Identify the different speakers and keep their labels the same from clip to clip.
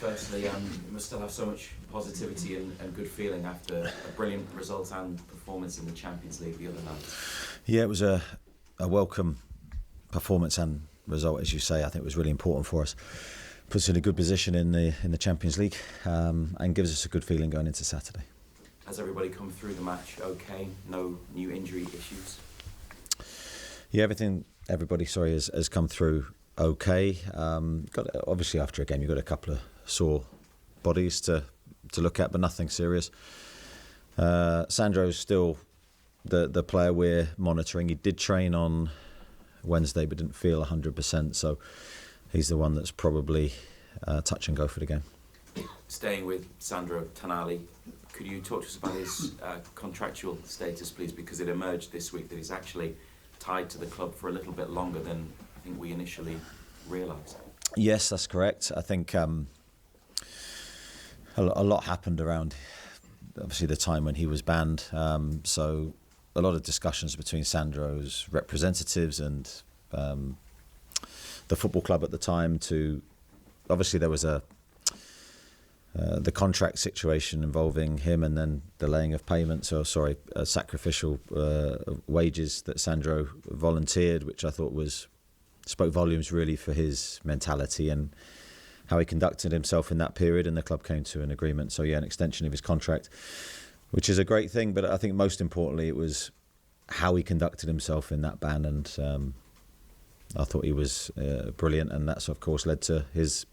Speaker 1: Firstly, you must still have so much positivity and good feeling after a brilliant result and performance in the Champions League the other night.
Speaker 2: Yeah, it was a welcome performance and result, as you say. I think it was really important for us. Puts us in a good position in the Champions League and gives us a good feeling going into Saturday.
Speaker 1: Has everybody come through the match okay? No new injury issues?
Speaker 2: Yeah, everybody has come through okay. Obviously after a game you've got a couple of sore bodies to look at, but nothing serious. Sandro's still the player we're monitoring. He did train on Wednesday but didn't feel 100%, so he's the one that's probably touch and go for the game.
Speaker 1: Staying with Sandro Tonali, could you talk to us about his contractual status, please? Because it emerged this week that he's actually tied to the club for a little bit longer than I think we initially realised.
Speaker 2: Yes, that's correct. I think a lot happened around, obviously, the time when he was banned. So a lot of discussions between Sandro's representatives and the football club at the time. Obviously, there was the contract situation involving him and then delaying of payments, sacrificial wages that Sandro volunteered, which I thought spoke volumes really for his mentality and how he conducted himself in that period, and the club came to an agreement. So yeah, an extension of his contract, which is a great thing, but I think most importantly it was how he conducted himself in that ban, and I thought he was brilliant, and that's of course led to his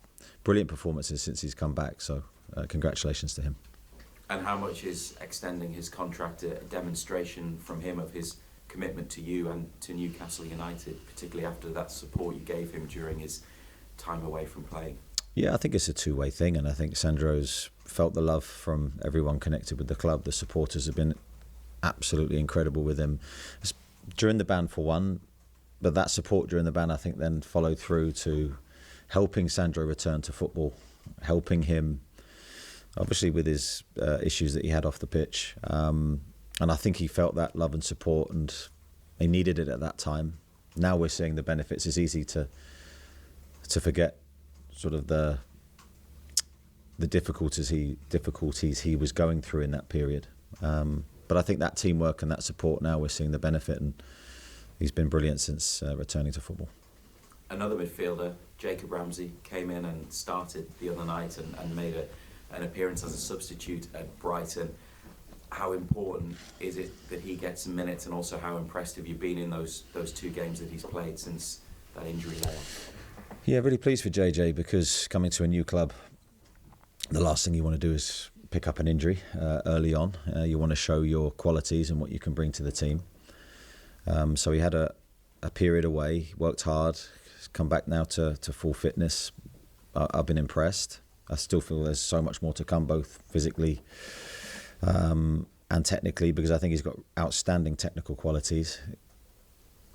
Speaker 2: brilliant performances since he's come back. So congratulations to him.
Speaker 1: And how much is extending his contract a demonstration from him of his commitment to you and to Newcastle United, particularly after that support you gave him during his time away from playing?
Speaker 2: Yeah, I think it's a two-way thing, and I think Sandro's felt the love from everyone connected with the club. The supporters have been absolutely incredible with him during the ban, for one, but that support during the ban I think then followed through to helping Sandro return to football, helping him obviously with his issues that he had off the pitch, and I think he felt that love and support, and he needed it at that time. Now we're seeing the benefits. It's easy to forget sort of the difficulties he was going through in that period, but I think that teamwork and that support, now we're seeing the benefit, and he's been brilliant since returning to football.
Speaker 1: Another midfielder, Jacob Ramsey, came in and started the other night and made an appearance as a substitute at Brighton. How important is it that he gets some minutes, and also how impressed have you been in those 2 games that he's played since that injury layoff?
Speaker 2: Yeah, really pleased for JJ, because coming to a new club, the last thing you want to do is pick up an injury early on. You want to show your qualities and what you can bring to the team. So he had a period away, worked hard, come back now to full fitness. I've been impressed. I still feel there's so much more to come, both physically and technically, because I think he's got outstanding technical qualities.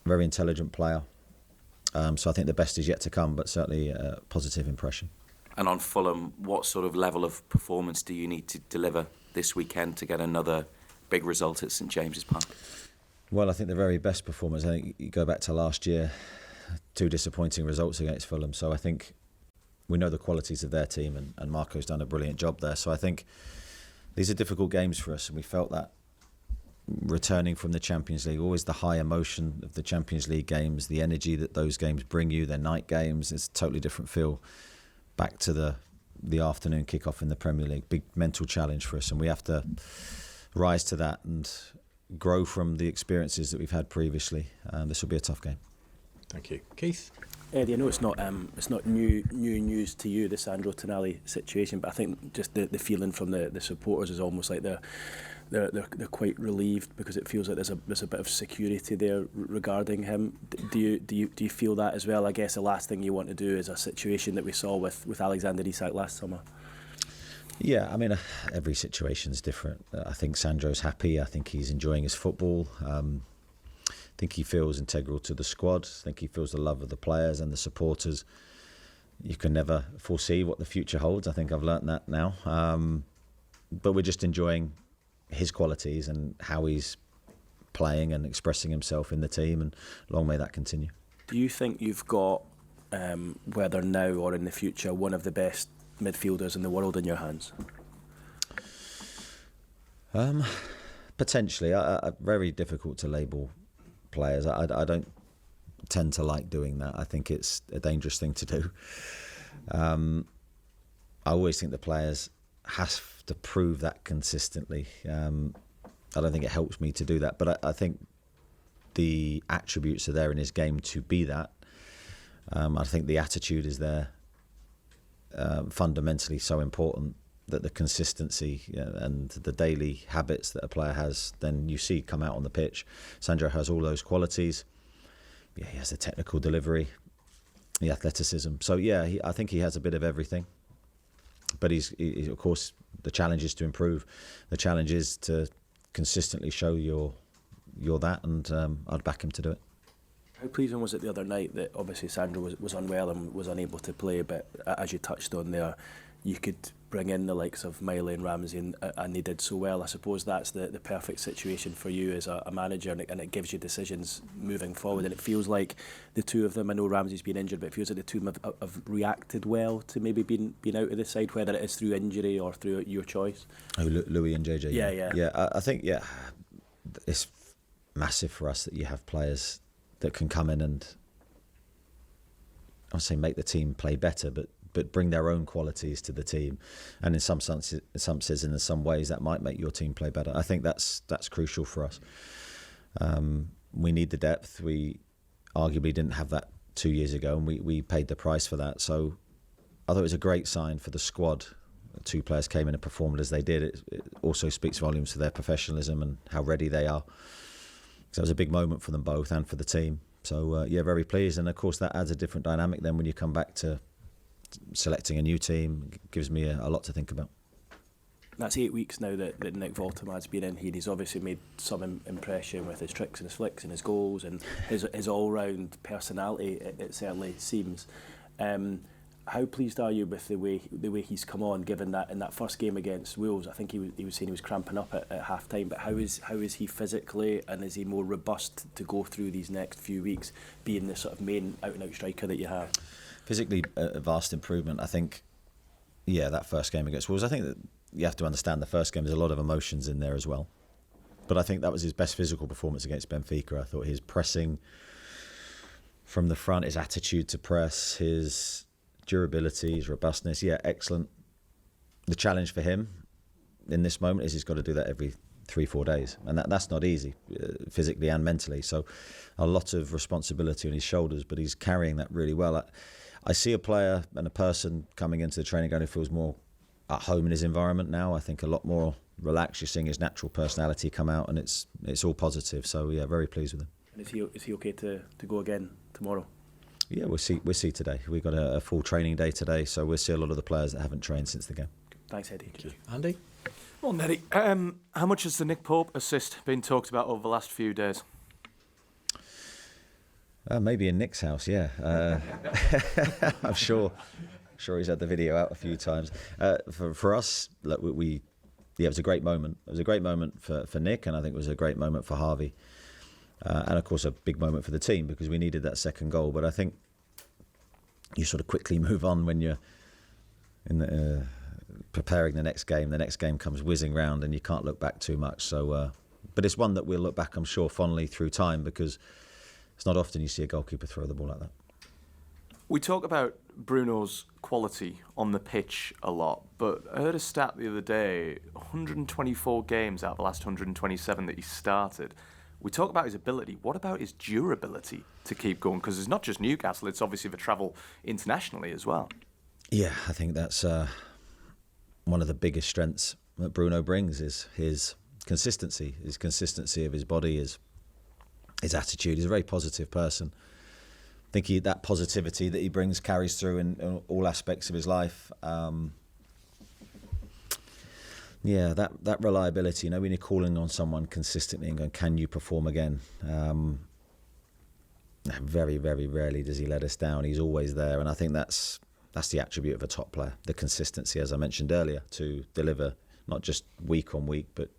Speaker 2: Very intelligent player. So I think the best is yet to come, but certainly a positive impression.
Speaker 1: And on Fulham, what sort of level of performance do you need to deliver this weekend to get another big result at St James's Park?
Speaker 2: Well, I think the very best performance, I think you go back to last year, 2 disappointing results against Fulham. So I think we know the qualities of their team, and Marco's done a brilliant job there. So I think these are difficult games for us, and we felt that returning from the Champions League, always the high emotion of the Champions League games, the energy that those games bring you, they're night games, it's a totally different feel back to the afternoon kick-off in the Premier League. Big mental challenge for us, and we have to rise to that and grow from the experiences that we've had previously. This will be a tough game.
Speaker 3: Thank you. Keith?
Speaker 4: Eddie, I know it's not new news to you, the Sandro Tonali situation, but I think just the feeling from the supporters is almost like they're quite relieved, because it feels like there's a bit of security there regarding him. Do you feel that as well? I guess the last thing you want to do is a situation that we saw with Alexander Isak last summer.
Speaker 2: Yeah, I mean, every situation's different. I think Sandro's happy. I think he's enjoying his football. I think he feels integral to the squad. I think he feels the love of the players and the supporters. You can never foresee what the future holds. I think I've learnt that now. But we're just enjoying his qualities and how he's playing and expressing himself in the team, and long may that continue.
Speaker 4: Do you think you've got, whether now or in the future, one of the best midfielders in the world in your hands?
Speaker 2: Potentially. Very difficult to label players. I don't tend to like doing that. I think it's a dangerous thing to do. I always think the players have to prove that consistently. I don't think it helps me to do that, but I think the attributes are there in his game to be that. I think the attitude is there, fundamentally so important, that the consistency and the daily habits that a player has, then you see come out on the pitch. Sandro has all those qualities. Yeah, he has the technical delivery, the athleticism. So yeah, I think he has a bit of everything. But he's of course, the challenge is to improve. The challenge is to consistently show you're that, and I'd back him to do it.
Speaker 4: How pleasing was it the other night that obviously Sandro was unwell and was unable to play, but as you touched on there, you could bring in the likes of Miley and Ramsey, and they did so well. I suppose that's the perfect situation for you as a manager, and it gives you decisions moving forward. And it feels like the two of them, I know Ramsey's been injured, but it feels like the two of them have reacted well to maybe being out of the side, whether it is through injury or through your choice.
Speaker 2: Oh, Louis and JJ.
Speaker 4: Yeah.
Speaker 2: I think it's massive for us that you have players that can come in and, I would say, make the team play better, but bring their own qualities to the team, and in some senses, and in some ways, that might make your team play better. I think that's crucial for us. We need the depth. We arguably didn't have that 2 years ago, and we paid the price for that. So I thought it was a great sign for the squad. Two players came in and performed as they did. It also speaks volumes to their professionalism and how ready they are. So it was a big moment for them both and for the team. So very pleased. And of course, that adds a different dynamic then when you come back to selecting a new team. It gives me a lot to think about.
Speaker 4: That's 8 weeks now that Nick Voltemad's been in here. He's obviously made some impression with his tricks and his flicks and his goals and his all-round personality, it certainly seems. How pleased are you with the way he's come on, given that in that first game against Wolves, I think he was saying he was cramping up at half-time, but how is he physically, and is he more robust to go through these next few weeks, being the sort of main out-and-out striker that you have?
Speaker 2: Physically, a vast improvement. I think, that first game against Wolves, I think that you have to understand the first game, there's a lot of emotions in there as well. But I think that was his best physical performance against Benfica. I thought his pressing from the front, his attitude to press, his durability, his robustness, excellent. The challenge for him in this moment is he's got to do that every 3-4 days, and that's not easy, physically and mentally. So a lot of responsibility on his shoulders, but he's carrying that really well. I see a player and a person coming into the training ground who feels more at home in his environment now. I think a lot more relaxed. You're seeing his natural personality come out, and it's all positive. So very pleased with him.
Speaker 4: And is he okay to go again tomorrow?
Speaker 2: Yeah, we'll see today. We've got a full training day today, so we'll see a lot of the players that haven't trained since the game.
Speaker 4: Thanks, Eddie.
Speaker 3: Thank you. Andy?
Speaker 5: Well, Neddy, how much has the Nick Pope assist been talked about over the last few days?
Speaker 2: Maybe in Nick's house, yeah. I'm sure he's had the video out a few times. For us, look, it was a great moment. It was a great moment for Nick, and I think it was a great moment for Harvey. And of course a big moment for the team because we needed that second goal. But I think you sort of quickly move on when you're in preparing the next game. The next game comes whizzing round and you can't look back too much. So, but it's one that we'll look back, I'm sure, fondly through time, because it's not often you see a goalkeeper throw the ball like that.
Speaker 5: We talk about Bruno's quality on the pitch a lot, but I heard a stat the other day, 124 games out of the last 127 that he started. We talk about his ability. What about his durability to keep going? Because it's not just Newcastle, it's obviously the travel internationally as well. Yeah,
Speaker 2: I think that's one of the biggest strengths that Bruno brings is his consistency of his body, his attitude. He's a very positive person. I think that positivity that he brings carries through in all aspects of his life. That reliability, when you're calling on someone consistently and going, can you perform again? Very, very rarely does he let us down. He's always there. And I think that's the attribute of a top player, the consistency, as I mentioned earlier, to deliver not just week on week, but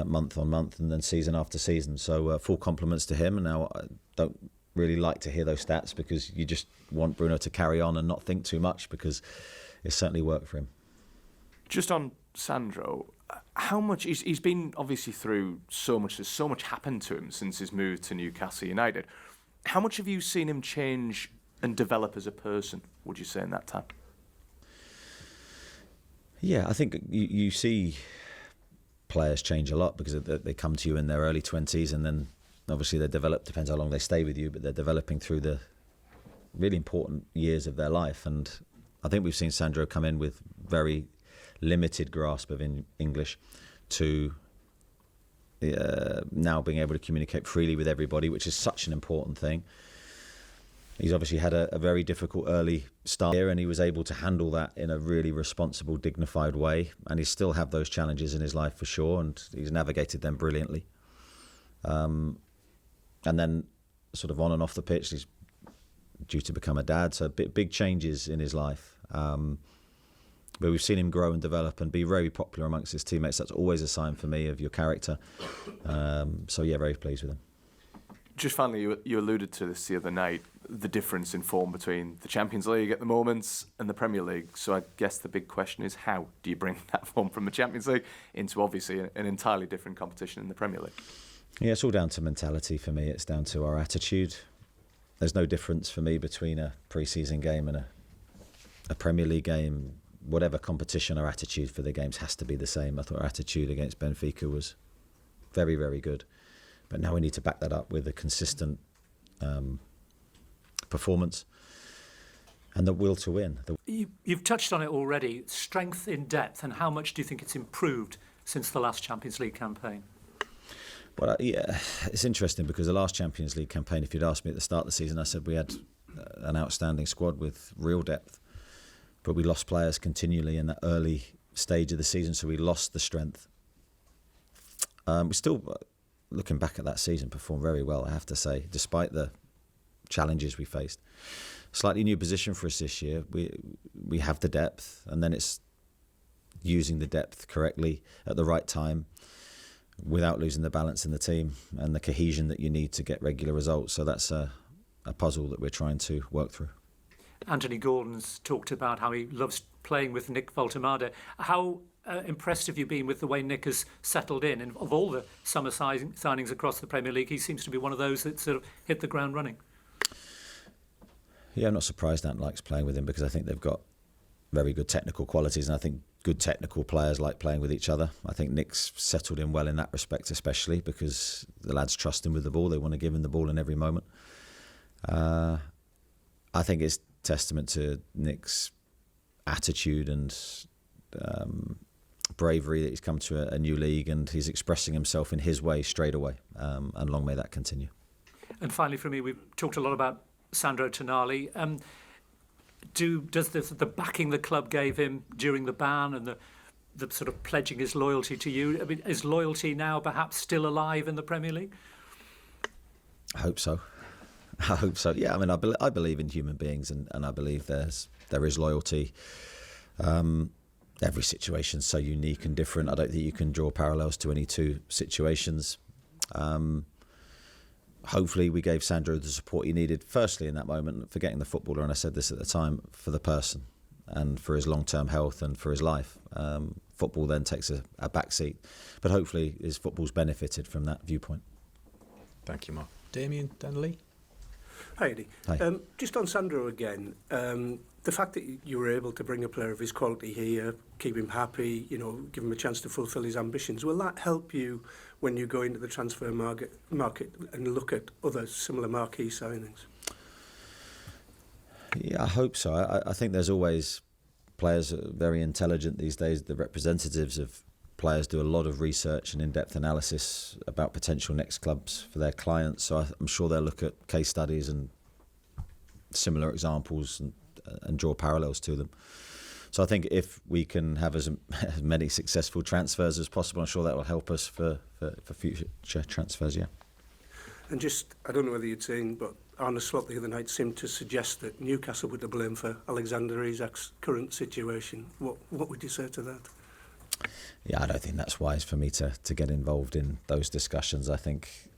Speaker 2: month on month and then season after season. So full compliments to him. And now I don't really like to hear those stats because you just want Bruno to carry on and not think too much, because it's certainly worked for him.
Speaker 5: Just on Sandro, how much he's been obviously through so much. There's so much happened to him since his move to Newcastle United. How much have you seen him change and develop as a person, would you say, in that time?
Speaker 2: Yeah, I think you see players change a lot because they come to you in their early 20s, and then obviously they develop, depends how long they stay with you, but they're developing through the really important years of their life. And I think we've seen Sandro come in with very limited grasp of English to now being able to communicate freely with everybody, which is such an important thing. He's obviously had a very difficult early start here, and he was able to handle that in a really responsible, dignified way. And he still have those challenges in his life for sure, and he's navigated them brilliantly. And then sort of on and off the pitch, he's due to become a dad, so big changes in his life. But we've seen him grow and develop and be very popular amongst his teammates. That's always a sign for me of your character. So yeah, very pleased with him.
Speaker 5: Just finally, you alluded to this the other night, the difference in form between the Champions League at the moment and the Premier League. So I guess the big question is, how do you bring that form from the Champions League into obviously an entirely different competition in the Premier League?
Speaker 2: Yeah, it's all down to mentality for me. It's down to our attitude. There's no difference for me between a pre-season game and a Premier League game. Whatever competition, our attitude for the games has to be the same. I thought our attitude against Benfica was very, very good. But now we need to back that up with a consistent performance and the will to win.
Speaker 6: You've touched on it already, strength in depth, and how much do you think it's improved since the last Champions League campaign?
Speaker 2: Well, yeah, it's interesting because the last Champions League campaign, if you'd asked me at the start of the season, I said we had an outstanding squad with real depth, but we lost players continually in that early stage of the season, so we lost the strength. We still, looking back at that season, performed very well, I have to say, despite the challenges we faced. Slightly new position for us this year. We have the depth, and then it's using the depth correctly at the right time without losing the balance in the team and the cohesion that you need to get regular results. So that's a puzzle that we're trying to work through.
Speaker 6: Anthony Gordon's talked about how he loves playing with Nick Voltemade. How impressed have you been with the way Nick has settled in? And of all the summer signings across the Premier League, he seems to be one of those that sort of hit the ground running.
Speaker 2: Yeah, I'm not surprised Ant likes playing with him because I think they've got very good technical qualities, and I think good technical players like playing with each other. I think Nick's settled in well in that respect, especially because the lads trust him with the ball. They want to give him the ball in every moment. I think it's testament to Nick's attitude and bravery that he's come to a new league, and he's expressing himself in his way straight away, and long may that continue. And
Speaker 6: finally for me, we've talked a lot about Sandro Tonali. Does the backing the club gave him during the ban and the sort of pledging his loyalty to you, I mean, is loyalty now perhaps still alive in the Premier League?
Speaker 2: I hope so. Yeah, I mean, I believe in human beings, and I believe there is loyalty. Every situation's so unique and different. I don't think you can draw parallels to any two situations. Hopefully we gave Sandro the support he needed, firstly in that moment, forgetting the footballer, and I said this at the time, for the person and for his long-term health and for his life. Football then takes a back seat, but hopefully his football's benefited from that viewpoint.
Speaker 3: Thank you, Mark. Damien Donnelly.
Speaker 7: Hi, Eddie.
Speaker 2: Hi.
Speaker 7: Just on Sandro again, the fact that you were able to bring a player of his quality here, keep him happy, give him a chance to fulfil his ambitions, will that help you when you go into the transfer market and look at other similar marquee signings?
Speaker 2: Yeah, I hope so. I think there's always players that are very intelligent these days. The representatives of players do a lot of research and in-depth analysis about potential next clubs for their clients. So I'm sure they'll look at case studies and similar examples and draw parallels to them. So I think if we can have as many successful transfers as possible, I'm sure that will help us for future transfers, yeah.
Speaker 7: And just, I don't know whether you'd seen, but Arne Slot the other night seemed to suggest that Newcastle were to blame for Alexander Isak's current situation. What would you say to that?
Speaker 2: Yeah, I don't think that's wise for me to get involved in those discussions. I think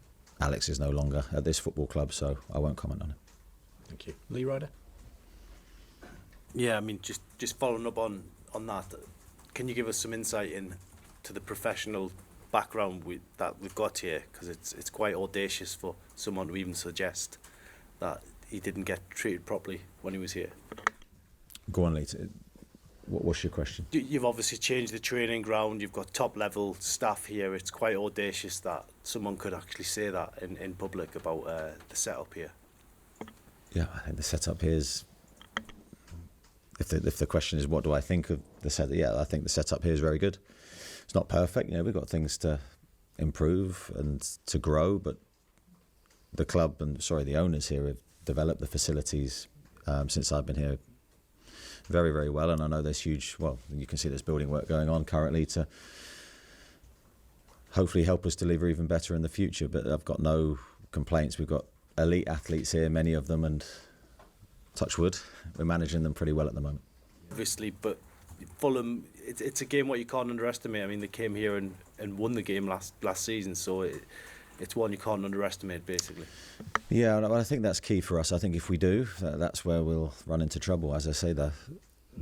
Speaker 2: Alex is no longer at this football club, so I won't comment on it.
Speaker 3: Thank you. Lee Ryder.
Speaker 8: Yeah, I mean, just following up on that, can you give us some insight into the professional background that we've got here? Because it's quite audacious for someone to even suggest that he didn't get treated properly when he was here.
Speaker 2: Go on, Lee. What's your question?
Speaker 8: You've obviously changed the training ground. You've got top level staff here. It's quite audacious that someone could actually say that in public about the setup here.
Speaker 2: Yeah, I think the setup here is. If the question is what do I think of the setup, yeah, I think the setup here is very good. It's not perfect, we've got things to improve and to grow, but the club the owners here have developed the facilities since I've been here very, very well, and I know there's huge. Well, you can see there's building work going on currently to hopefully help us deliver even better in the future. But I've got no complaints. We've got elite athletes here, many of them, and touch wood, we're managing them pretty well at the moment.
Speaker 8: Obviously, but Fulham, it's a game what you can't underestimate. I mean, they came here and won the game last season, so it's one you can't underestimate, basically. Yeah,
Speaker 2: well, I think that's key for us. I think if we do, that's where we'll run into trouble. As I say, the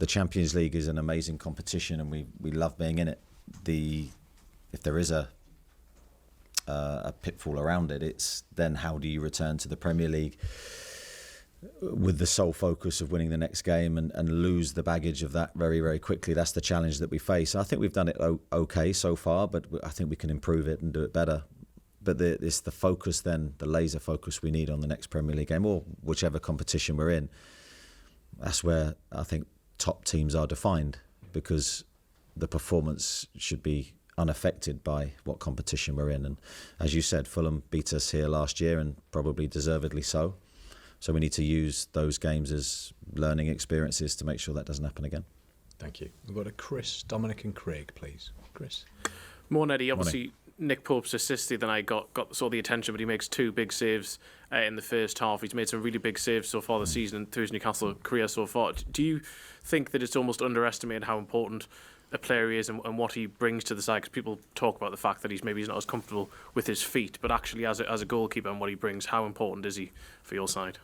Speaker 2: Champions League is an amazing competition, and we love being in it. If there is a pitfall around it, it's then how do you return to the Premier League with the sole focus of winning the next game and lose the baggage of that very, very quickly. That's the challenge that we face. I think we've done it okay so far, but I think we can improve it and do it better. But it's the focus then, the laser focus we need on the next Premier League game or whichever competition we're in. That's where I think top teams are defined, because the performance should be unaffected by what competition we're in. And as you said, Fulham beat us here last year, and probably deservedly so. So we need to use those games as learning experiences to make sure that doesn't happen again.
Speaker 3: Thank you. We've got a Chris, Dominic and Craig, please. Chris.
Speaker 9: Morning, Eddie. Obviously, Nick Pope's assist the other night saw the attention, but he makes 2 big saves in the first half. He's made some really big saves so far this season and through his Newcastle career so far. Do you think that it's almost underestimated how important a player he is and what he brings to the side? Because people talk about the fact that he's not as comfortable with his feet, but actually as a goalkeeper and what he brings, how important is he for your side?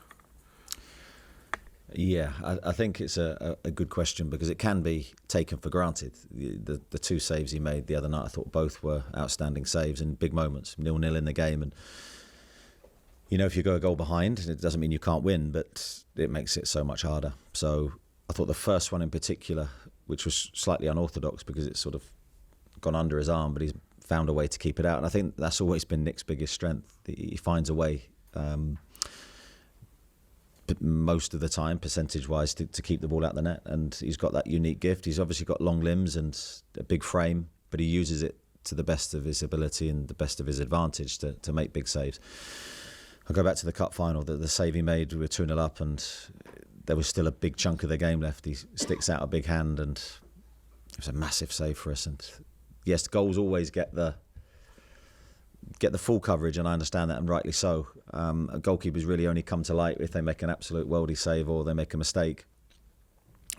Speaker 2: Yeah, I think it's a good question, because it can be taken for granted. The 2 saves he made the other night, I thought both were outstanding saves in big moments, 0-0 in the game. And, if you go a goal behind, it doesn't mean you can't win, but it makes it so much harder. So I thought the first one in particular, which was slightly unorthodox because it's sort of gone under his arm, but he's found a way to keep it out. And I think that's always been Nick's biggest strength. He finds a way. Most of the time, percentage-wise, to keep the ball out the net, and he's got that unique gift. He's obviously got long limbs and a big frame, but he uses it to the best of his ability and the best of his advantage to make big saves. I'll go back to the cup final. The save he made, we were 2-0 up, and there was still a big chunk of the game left. He sticks out a big hand, and it was a massive save for us. And yes, goals always get the full coverage, and I understand that, and rightly so. Goalkeepers really only come to light if they make an absolute worldie save or they make a mistake.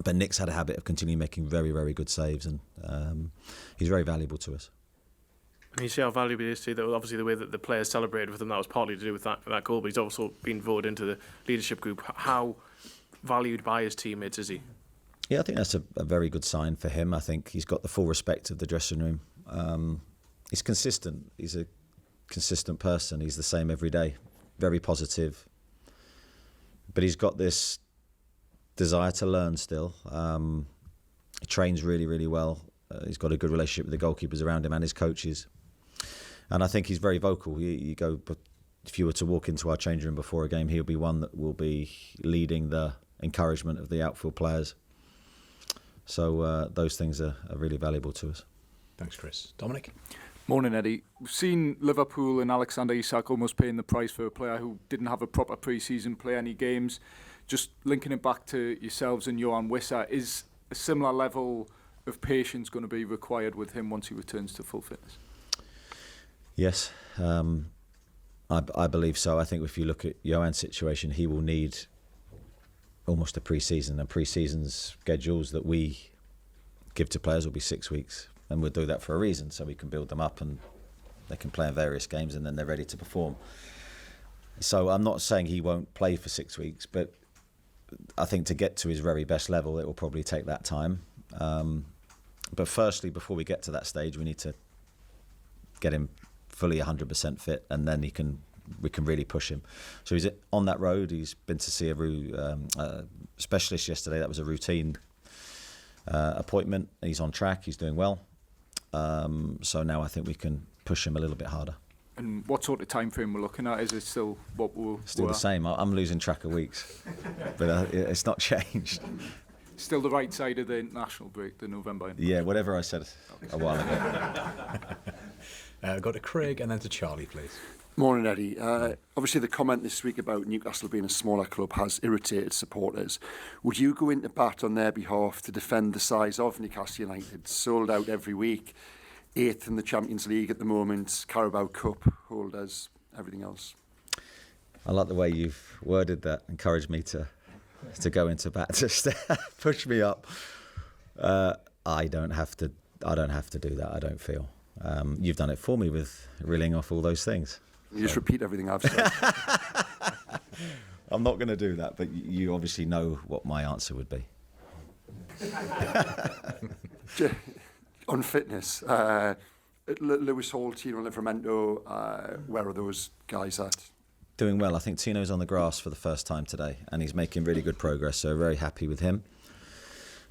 Speaker 2: But Nick's had a habit of continuing making very, very good saves, and he's very valuable to us.
Speaker 9: And you see how valuable he is to you. Obviously, the way that the players celebrated with him, that was partly to do with that goal, but he's also been voted into the leadership group. How valued by his teammates is he?
Speaker 2: Yeah, I think that's a very good sign for him. I think he's got the full respect of the dressing room. He's consistent. He's a consistent person. He's the same every day. Very positive. But he's got this desire to learn still. He trains really, really well. He's got a good relationship with the goalkeepers around him and his coaches. And I think he's very vocal. If you were to walk into our change room before a game, he'll be one that will be leading the encouragement of the outfield players. So those things are really valuable to us.
Speaker 3: Thanks, Chris. Dominic?
Speaker 10: Morning, Eddie. We've seen Liverpool and Alexander Isak almost paying the price for a player who didn't have a proper pre-season, play any games. Just linking it back to yourselves and Johan Wissa, is a similar level of patience going to be required with him once he returns to full fitness?
Speaker 2: Yes, I believe so. I think if you look at Johan's situation, he will need almost a pre-season, and pre-season schedules that we give to players will be 6 weeks. And we'll do that for a reason, so we can build them up and they can play in various games and then they're ready to perform. So I'm not saying he won't play for 6 weeks, but I think to get to his very best level, it will probably take that time. But firstly, before we get to that stage, we need to get him fully 100% fit, and then we can really push him. So he's on that road. He's been to see a specialist yesterday. That was a routine appointment. He's on track. He's doing well. So now I think we can push him a little bit harder.
Speaker 10: And what sort of time frame we're looking at? Is it still what we're...
Speaker 2: Still the same. I'm losing track of weeks. But it's not changed.
Speaker 10: Still the right side of the international break, the November.
Speaker 2: Yeah, whatever I said a while ago.
Speaker 3: Go to Craig and then to Charlie, please.
Speaker 11: Morning, Eddie. Obviously, the comment this week about Newcastle being a smaller club has irritated supporters. Would you go into bat on their behalf to defend the size of Newcastle United? Sold out every week, 8th in the Champions League at the moment, Carabao Cup holders, everything else.
Speaker 2: I like the way you've worded that. Encouraged me to go into bat, just push me up. I don't have to do that. I don't feel. You've done it for me with reeling off all those things.
Speaker 11: You just repeat everything I've said.
Speaker 2: I'm not going to do that, but you obviously know what my answer would be.
Speaker 11: On fitness, Lewis Hall, Tino Livramento, where are those guys at?
Speaker 2: Doing well. I think Tino's on the grass for the first time today, and he's making really good progress, so very happy with him.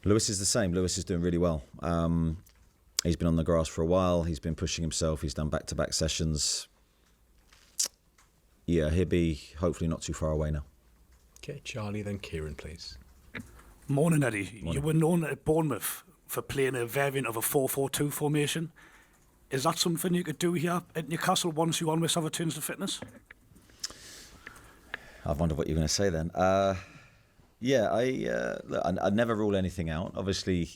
Speaker 2: Lewis is the same. Lewis is doing really well. He's been on the grass for a while. He's been pushing himself. He's done back-to-back sessions. Yeah, he'll be hopefully not too far away now.
Speaker 3: Okay, Charlie, then Kieran, please.
Speaker 12: Morning, Eddie.
Speaker 2: Morning.
Speaker 12: You were known at Bournemouth for playing a variant of a 4-4-2 formation. Is that something you could do here at Newcastle once you almost have returns to fitness?
Speaker 2: I wonder what you're going to say then. Yeah, I never rule anything out. Obviously,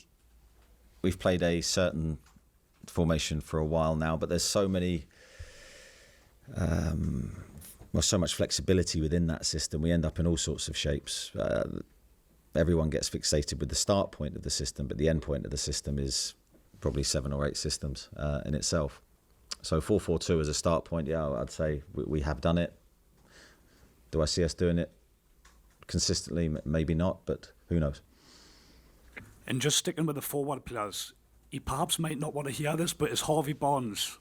Speaker 2: we've played a certain formation for a while now, but there's so many, so much flexibility within that system. We end up in all sorts of shapes. Everyone gets fixated with the start point of the system, but the end point of the system is probably 7 or 8 systems in itself. So 4-4-2 as a start point, yeah, I'd say we have done it. Do I see us doing it consistently? Maybe not, but who knows?
Speaker 12: And just sticking with the forward players, he perhaps might not want to hear this, but is Harvey Barnes,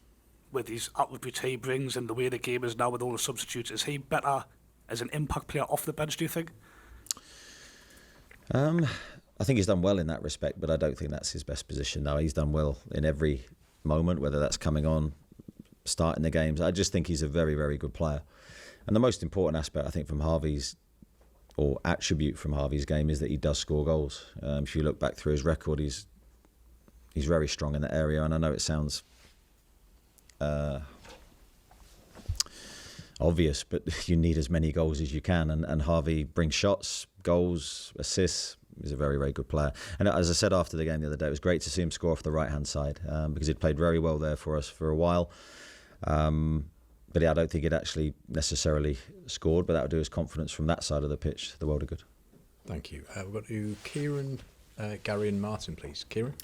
Speaker 12: with his attributes he brings and the way the game is now with all the substitutes, is he better as an impact player off the bench, do you think?
Speaker 2: I think he's done well in that respect, but I don't think that's his best position. No, he's done well in every moment, whether that's coming on, starting the games. I just think he's a very, very good player. And the most important aspect, I think, from Harvey's, or attribute from Harvey's game, is that he does score goals. If you look back through his record, he's very strong in that area. And I know it sounds obvious, but you need as many goals as you can. And Harvey brings shots, goals, assists. He's a very, very good player. And as I said after the game the other day, it was great to see him score off the right-hand side because he'd played very well there for us for a while. But yeah, I don't think he'd actually necessarily scored, but that would do his confidence from that side of the pitch the world of good.
Speaker 3: Thank you. We've got to Kieran, Gary and Martin, please. Kieran?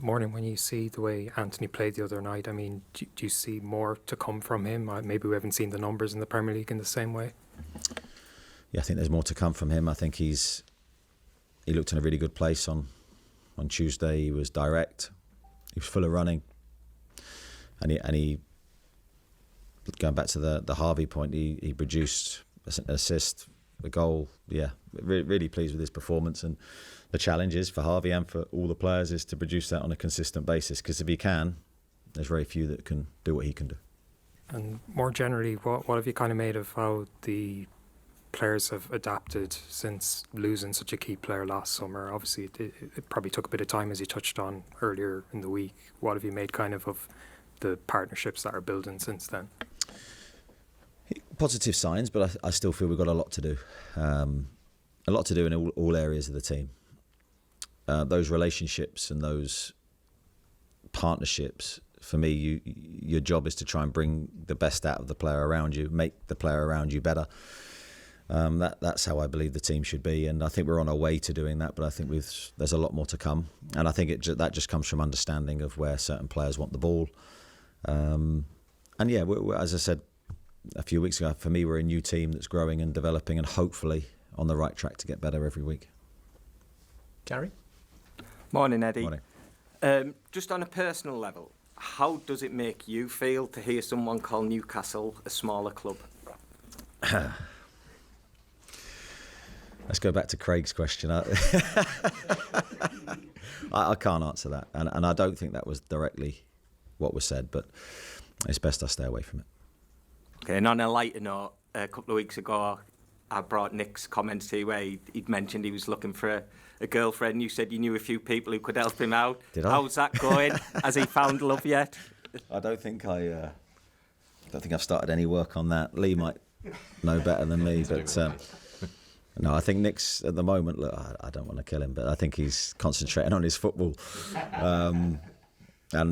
Speaker 13: Morning. When you see the way Anthony played the other night, I mean, do you see more to come from him? Maybe we haven't seen the numbers in the Premier League in the same way.
Speaker 2: Yeah, I think there's more to come from him. I think he looked in a really good place on Tuesday. He was direct. He was full of running. And he going back to the Harvey point, he produced an assist, a goal. Yeah, really pleased with his performance. And the challenge is for Harvey and for all the players is to produce that on a consistent basis. Because if he can, there's very few that can do what he can do.
Speaker 13: And more generally, what have you kind of made of how the players have adapted since losing such a key player last summer? Obviously, it probably took a bit of time, as you touched on earlier in the week. What have you made kind of the partnerships that are building since then?
Speaker 2: Positive signs, but I still feel we've got a lot to do. A lot to do in all areas of the team. Those relationships and those partnerships, for me, your job is to try and bring the best out of the player around you, make the player around you better. That's how I believe the team should be, and I think we're on our way to doing that, but I think there's a lot more to come. And I think that just comes from understanding of where certain players want the ball. And yeah, as I said a few weeks ago, for me, we're a new team that's growing and developing, and hopefully on the right track to get better every week.
Speaker 3: Gary?
Speaker 14: Morning, Eddie.
Speaker 2: Morning.
Speaker 14: Just on a personal level, how does it make you feel to hear someone call Newcastle a smaller club?
Speaker 2: Let's go back to Craig's question. I can't answer that, and I don't think that was directly what was said, but it's best I stay away from it.
Speaker 14: Okay, and on a lighter note, a couple of weeks ago, I brought Nick's comments to you where he'd mentioned he was looking for a girlfriend. You said you knew a few people who could help him out.
Speaker 2: Did I?
Speaker 14: How's that going? Has he found love yet?
Speaker 2: I don't think I've started any work on that. Lee might know better than me, but no, I think Nick's at the moment. Look, I don't want to kill him, but I think he's concentrating on his football, and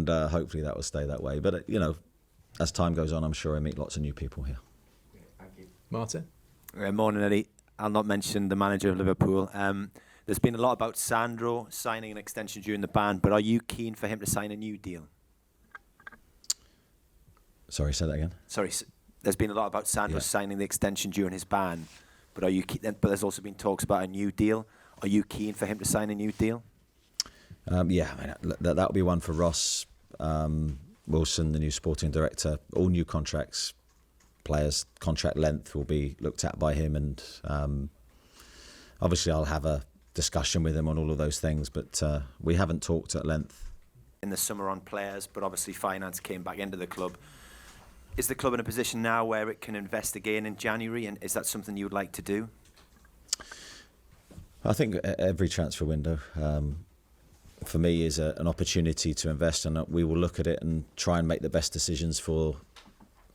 Speaker 2: hopefully that will stay that way. But as time goes on, I'm sure I meet lots of new people here.
Speaker 3: Thank you, Martin.
Speaker 15: Morning, Eddie. I'll not mention the manager of Liverpool. There's been a lot about Sandro signing an extension during the ban, but are you keen for him to sign a new deal?
Speaker 2: Sorry, say that again.
Speaker 15: Sorry, there's been a lot about Sandro signing the extension during his ban, but are you? But there's also been talks about a new deal. Are you keen for him to sign a new deal?
Speaker 2: Yeah, I mean, that'll be one for Ross Wilson, the new sporting director. All new contracts, players' contract length will be looked at by him, and obviously I'll have a discussion with him on all of those things, but we haven't talked at length.
Speaker 15: In the summer on players, but obviously finance came back into the club. Is the club in a position now where it can invest again in January, and is that something you would like to do?
Speaker 2: I think every transfer window for me is an opportunity to invest, and we will look at it and try and make the best decisions for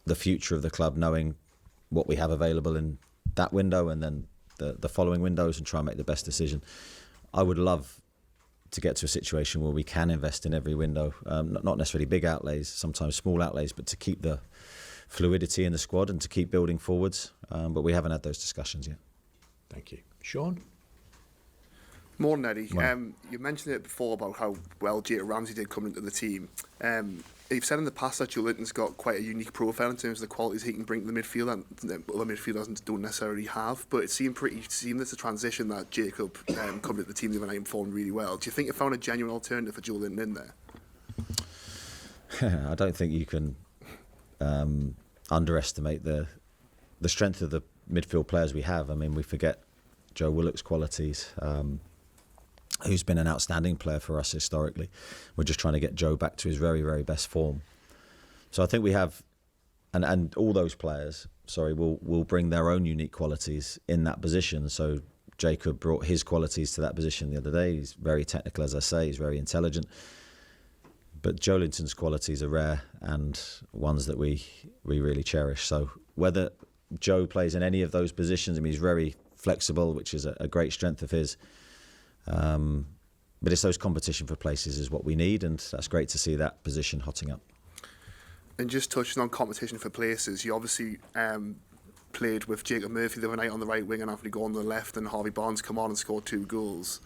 Speaker 2: the future of the club, knowing what we have available in that window and then the following windows, and try and make the best decision. I would love to get to a situation where we can invest in every window, not necessarily big outlays, sometimes small outlays, but to keep the fluidity in the squad and to keep building forwards. But we haven't had those discussions yet.
Speaker 3: Thank you. Sean?
Speaker 16: Morning, Eddie. You mentioned it before about how well Jacob Ramsey did coming into the team. You've said in the past that Joe Linton's got quite a unique profile in terms of the qualities he can bring to the midfield and other midfielders don't necessarily have, but it seemed pretty seamless, the transition that Jacob coming to the team the other night and performed really well. Do you think you found a genuine alternative for Joe Linton in there?
Speaker 2: I don't think you can underestimate the strength of the midfield players we have. I mean, we forget Joe Willock's qualities, who's been an outstanding player for us historically. We're just trying to get Joe back to his very, very best form. So I think we have, and all those players, will bring their own unique qualities in that position. So Jacob brought his qualities to that position the other day. He's very technical, as I say. He's very intelligent. But Joe Linton's qualities are rare and ones that we really cherish. So whether Joe plays in any of those positions, I mean, he's very flexible, which is a great strength of his. But it's those competition for places is what we need, and that's great to see that position hotting up.
Speaker 16: And just touching on competition for places, you obviously played with Jacob Murphy the other night on the right wing and Anthony Gordon on the left, and Harvey Barnes come on and scored 2 goals.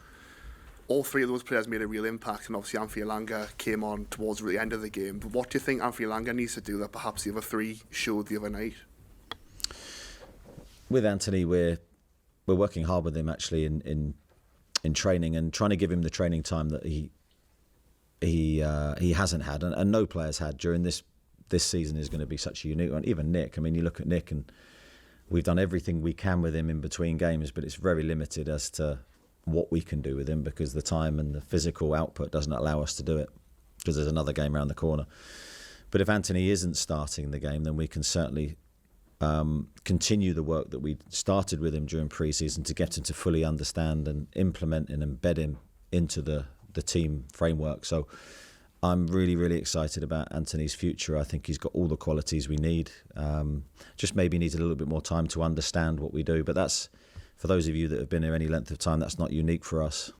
Speaker 16: All 3 of those players made a real impact, and obviously Anthony Elanga came on towards the end of the game. But what do you think Anthony Elanga needs to do that perhaps the other 3 showed the other night?
Speaker 2: With Anthony, we're working hard with him actually in training and trying to give him the training time that he hasn't had, and no player's had during this season is going to be such a unique one. Even Nick, I mean, you look at Nick and we've done everything we can with him in between games, but it's very limited as to what we can do with him because the time and the physical output doesn't allow us to do it because there's another game around the corner. But if Anthony isn't starting the game, then we can certainly continue the work that we started with him during pre-season to get him to fully understand and implement and embed him into the team framework. So I'm really, really excited about Anthony's future. I think he's got all the qualities we need. Just maybe needs a little bit more time to understand what we do. But that's, for those of you that have been here any length of time, that's not unique for us.